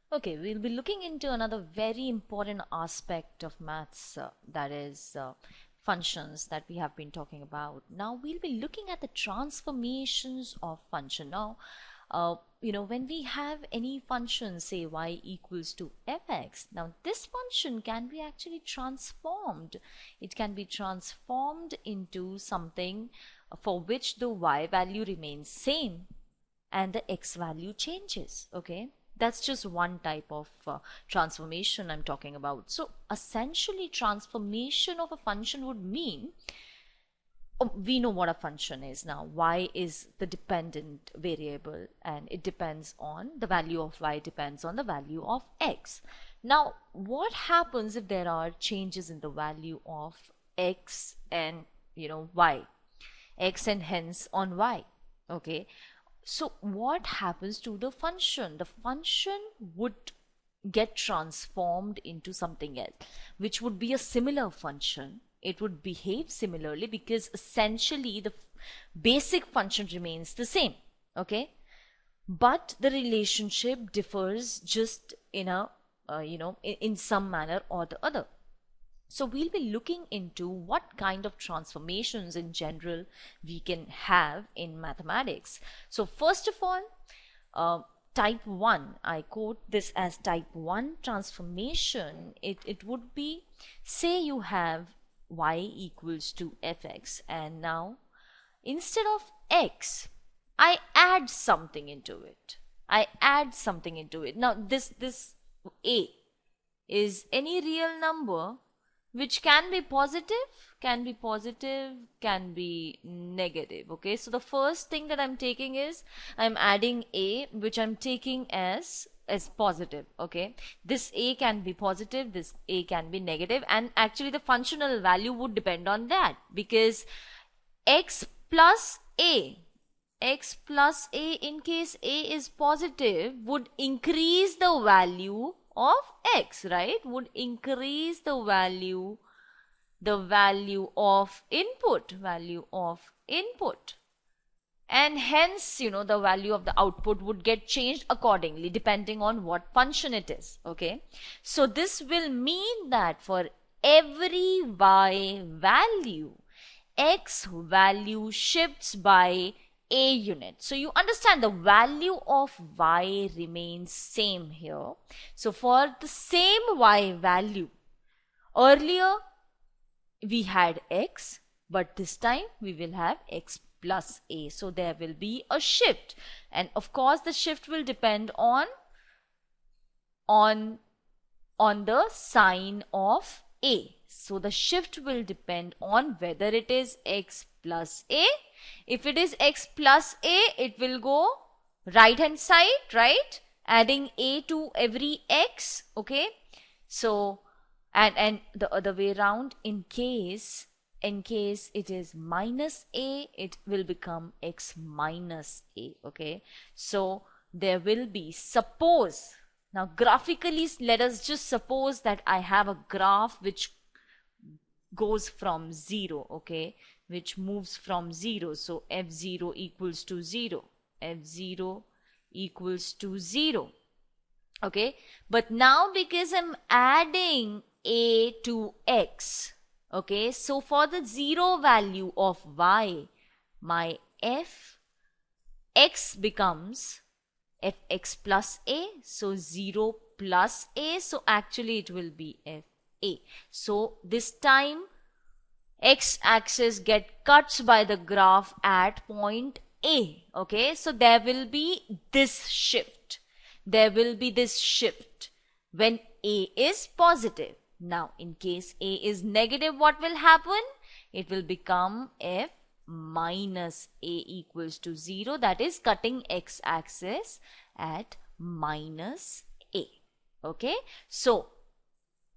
Okay, we'll be looking into another very important aspect of maths, that is functions that we have been talking about. Now we'll be looking at the transformations of function. Now, when we have any function, say y equals to fx, now this function can be actually transformed. It can be transformed into something for which the y value remains same and the x value changes. Okay, that's just one type of transformation I'm talking about. So essentially, transformation of a function would mean, we know what a function is now. Y is the dependent variable and it depends on the value of y, depends on the value of x. Now what happens if there are changes in the value of x and y, x and hence on y? Okay, so what happens to the function? The function would get transformed into something else, which would be a similar function. It would behave similarly because essentially the basic function remains the same. Okay, but the relationship differs just in a in some manner or the other. So we'll be looking into what kind of transformations in general we can have in mathematics. So first of all, type 1, I quote this as type 1 transformation. It would be, say you have y equals to fx, and now instead of x, I add something into it. Now this a is any real number which can be positive, can be negative. Okay, so the first thing that I'm taking is I'm adding a, which I'm taking as positive. Okay, this a can be positive, this a can be negative, and actually the functional value would depend on that, because x plus a in case a is positive would increase the value of x, right? Would increase the value of input, and hence the value of the output would get changed accordingly depending on what function it is. Okay, so this will mean that for every y value, x value shifts by a unit. So you understand the value of y remains same here. So for the same y value, earlier we had x, but this time we will have x plus a. So there will be a shift, and of course the shift will depend on the sign of a. So the shift will depend on whether it is x plus a. If it is x plus a, it will go right hand side, right? Adding a to every x. Okay, so and the other way around, in case it is minus a, it will become x minus a. Okay, so there will be, suppose, now graphically let us just suppose that I have a graph which goes from 0, okay, which moves from 0. So f0 equals to 0, f0 equals to 0. Okay, but now because I'm adding a to x, okay, so for the 0 value of y, my x becomes fx plus a, so 0 plus a, so actually it will be fa. So this time x-axis get cuts by the graph at point a. Okay, so there will be this shift. When a is positive. Now in case a is negative, what will happen? It will become f minus a equals to 0, that is cutting x-axis at minus a. Okay, so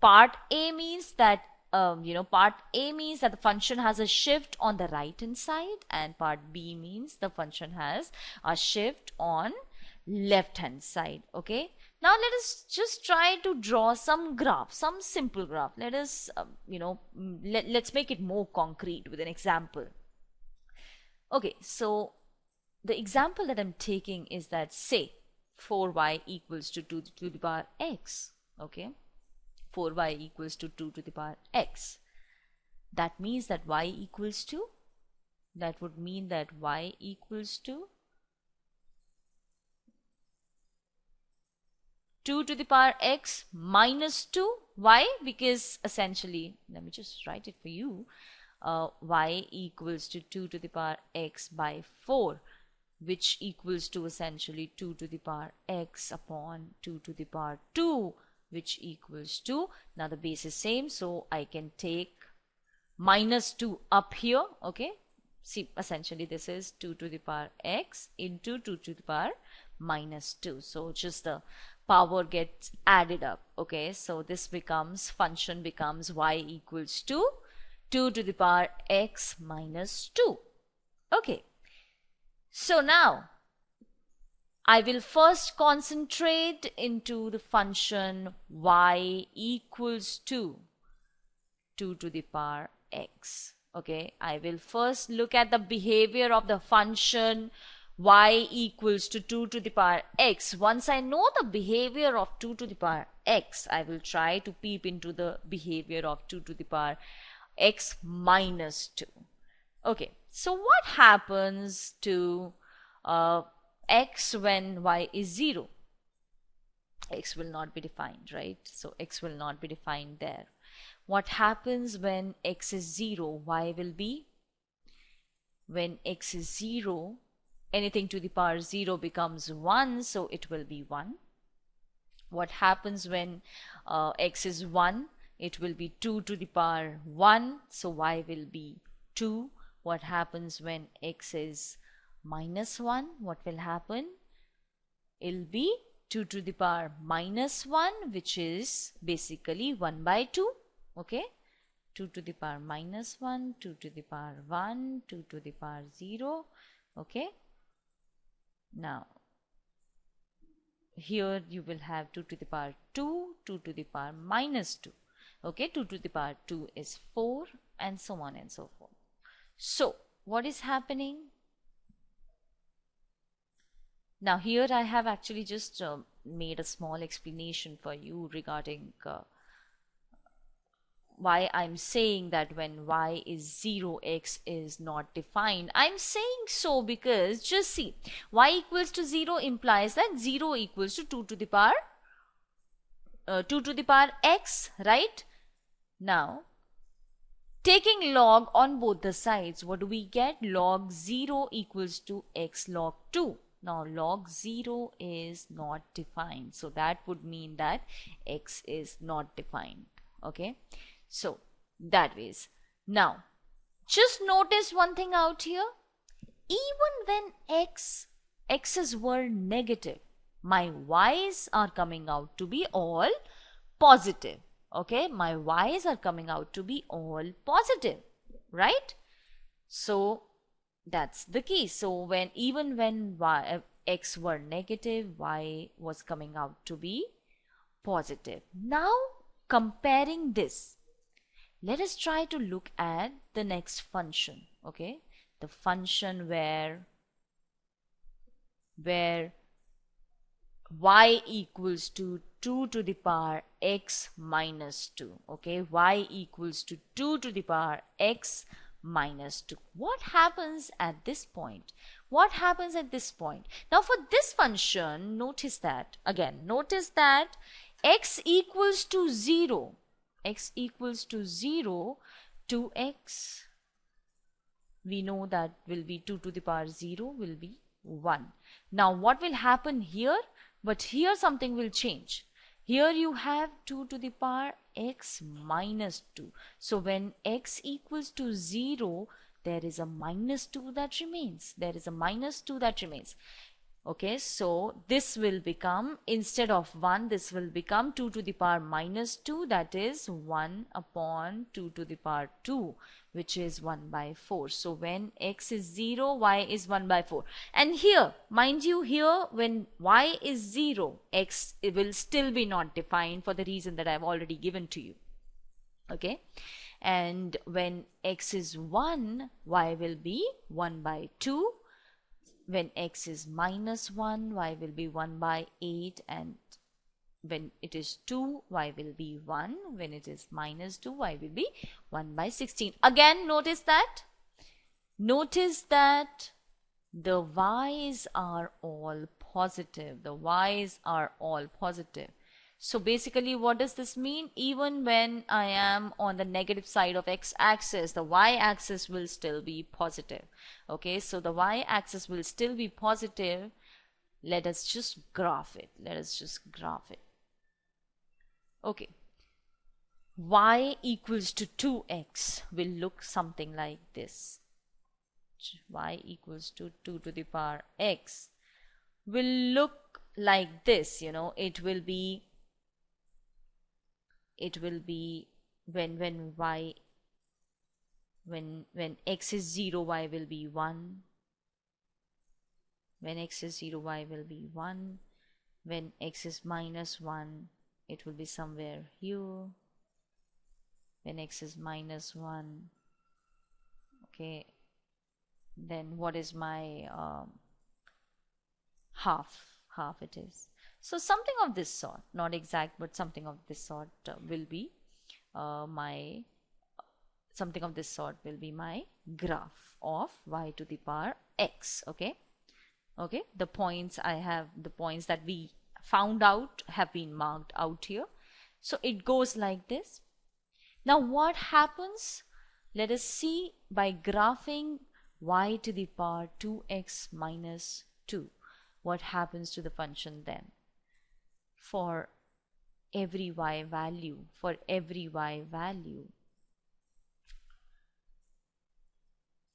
part A means that the function has a shift on the right hand side, and part B means the function has a shift on left hand side. Okay, now let us just try to draw some graph, some simple graph. Let us let's make it more concrete with an example. Okay, so the example that I'm taking is that, say 4y equals to 2 to the power x. Okay, 4y equals to 2 to the power x. That means that y equals to, that would mean that y equals to 2 to the power x minus 2. Why? Because essentially, let me just write it for you. Y equals to 2 to the power x by 4, which equals to essentially 2 to the power x upon 2 to the power 2, which equals to, now the base is same, so I can take minus 2 up here. Okay, see, essentially this is 2 to the power x into 2 to the power minus 2, so just the power gets added up. Okay, so this becomes, function becomes y equals to 2 to the power x minus 2. Okay, so now I will first concentrate into the function y equals to 2 to the power x. Okay, I will first look at the behavior of the function y equals to 2 to the power x. Once I know the behavior of 2 to the power x, I will try to peep into the behavior of 2 to the power x minus 2. Okay, so what happens to x when y is 0? X will not be defined, right? So x will not be defined there. What happens when x is 0? Y will be, when x is 0, anything to the power 0 becomes 1, so it will be 1. What happens when x is 1? It will be 2 to the power 1, so y will be 2. What happens when x is minus 1? What will happen? It will be 2 to the power minus 1, which is basically 1 by 2. Okay, 2 to the power minus 1, 2 to the power 1, 2 to the power 0. Okay, now here you will have 2 to the power 2, 2 to the power minus 2. Okay, 2 to the power 2 is 4, and so on and so forth. So what is happening? Now here I have actually just made a small explanation for you regarding why I'm saying that when y is 0, x is not defined. I'm saying so because just see, y equals to 0 implies that 0 equals to 2 to the power 2 to the power x, right? Now taking log on both the sides, what do we get? Log 0 equals to x log 2. Now log 0 is not defined, so that would mean that x is not defined. Okay, so that ways. Now just notice one thing out here. Even when x's were negative, my y's are coming out to be all positive. Okay, my y's are coming out to be all positive, right? So that's the key. So when, even when x were negative, y was coming out to be positive. Now comparing this, let us try to look at the next function. Okay, the function where y equals to 2 to the power x minus 2. Okay, y equals to 2 to the power x minus 2. What happens at this point? What happens at this point? Now for this function, notice that, again, notice that x equals to 0. X equals to 0, 2x, we know that will be 2 to the power 0 will be 1. Now what will happen here? But here something will change. Here you have 2 to the power x minus 2. So when x equals to 0, there is a minus 2 that remains. There is a minus 2 that remains. Okay, so this will become, instead of 1, this will become 2 to the power minus 2, that is 1 upon 2 to the power 2, which is 1 by 4. So when x is 0, y is 1 by 4. And here, mind you, here when y is 0, x will still be not defined for the reason that I have already given to you. Okay, and when x is 1, y will be 1 by 2. when x is minus 1, y will be 1 by 8, and when it is 2, y will be 1. When it is minus 2, y will be 1 by 16. Again, notice that the y's are all positive. The y's are all positive. So basically, what does this mean? Even when I am on the negative side of x-axis, the y-axis will still be positive. Okay, so the y-axis will still be positive. Let us just graph it. Okay, y equals to 2x will look something like this. Y equals to 2 to the power x will look like this. It will be when x is 0, y will be 1. When x is 0, y will be 1. When x is minus 1, it will be somewhere here. When x is minus 1, okay, then what is my half it is. So something of this sort, not exact, but something of this sort will be my graph of y to the power x. Okay, the points that we found out have been marked out here. So it goes like this. Now what happens? Let us see by graphing y to the power 2x minus 2. What happens to the function then? For every y value,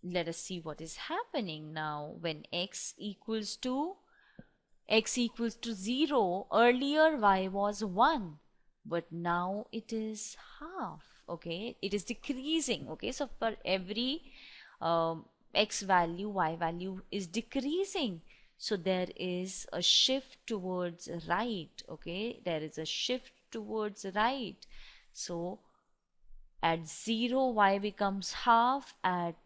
let us see what is happening now. When x equals to 0, earlier y was 1, but now it is half. Okay, it is decreasing. Okay, so for every x value, y value is decreasing. So there is a shift towards right. Okay, there is a shift towards right. So at 0, y becomes half. At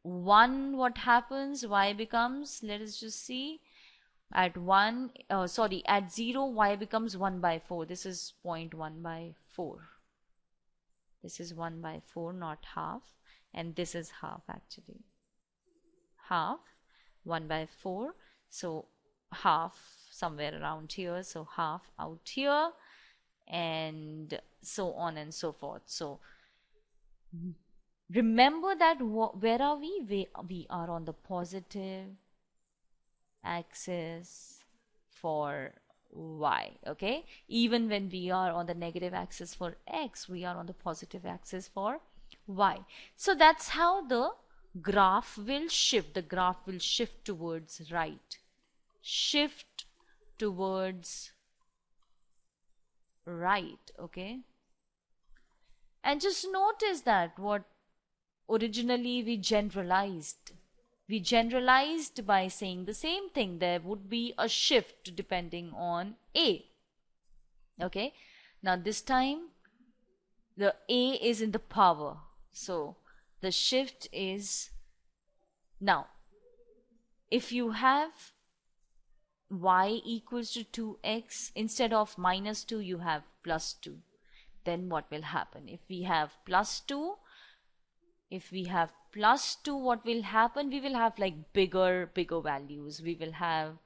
1, what happens? Y becomes, let us just see. At 0, y becomes 1 by 4. This is 0.1 by 4. This is 1 by 4, not half. And this is half actually. Half, 1 by 4. So half somewhere around here. So half out here. And so on and so forth. So remember that where are we? We are on the positive axis for y. Okay, even when we are on the negative axis for x, we are on the positive axis for y. So that's how the graph will shift. The graph will shift towards right. Shift towards right. Okay, and just notice that what originally we generalized by saying the same thing. There would be a shift depending on a. Okay, now this time the a is in the power, so the shift is, now if you have y equals to 2x, instead of minus 2 you have plus 2, then what will happen? If we have plus 2, what will happen? We will have like bigger values. We will have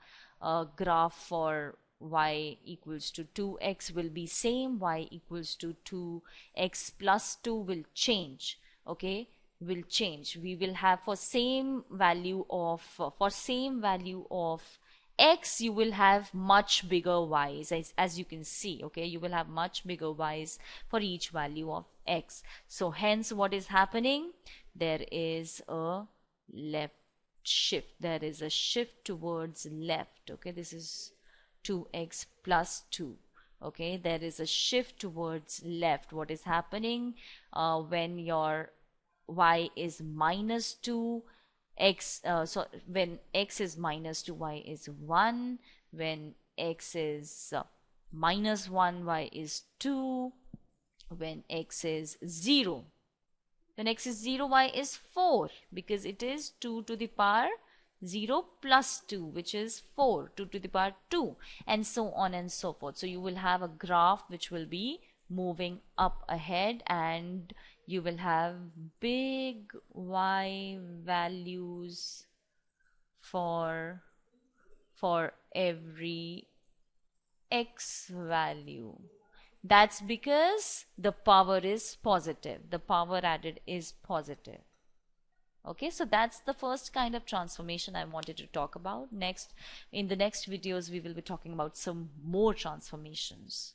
a graph for y equals to 2x will be same, y equals to 2x plus 2 will change. Okay, will change. We will have for same value of x, you will have much bigger y's, as you can see. Okay, you will have much bigger y's for each value of x. So hence what is happening? There is a left shift. There is a shift towards left. Okay, this is 2x plus 2. Okay, there is a shift towards left. What is happening when your y is minus 2, when x is minus 2, y is 1. When x is minus 1, y is 2. When x is 0, y is 4, because it is 2 to the power 0 plus 2, which is 4, 2 to the power 2, and so on and so forth. So you will have a graph which will be moving up ahead, and you will have big Y values for every X value. That's because the power is positive. The power added is positive. Okay, so that's the first kind of transformation I wanted to talk about. Next, in the next videos, we will be talking about some more transformations.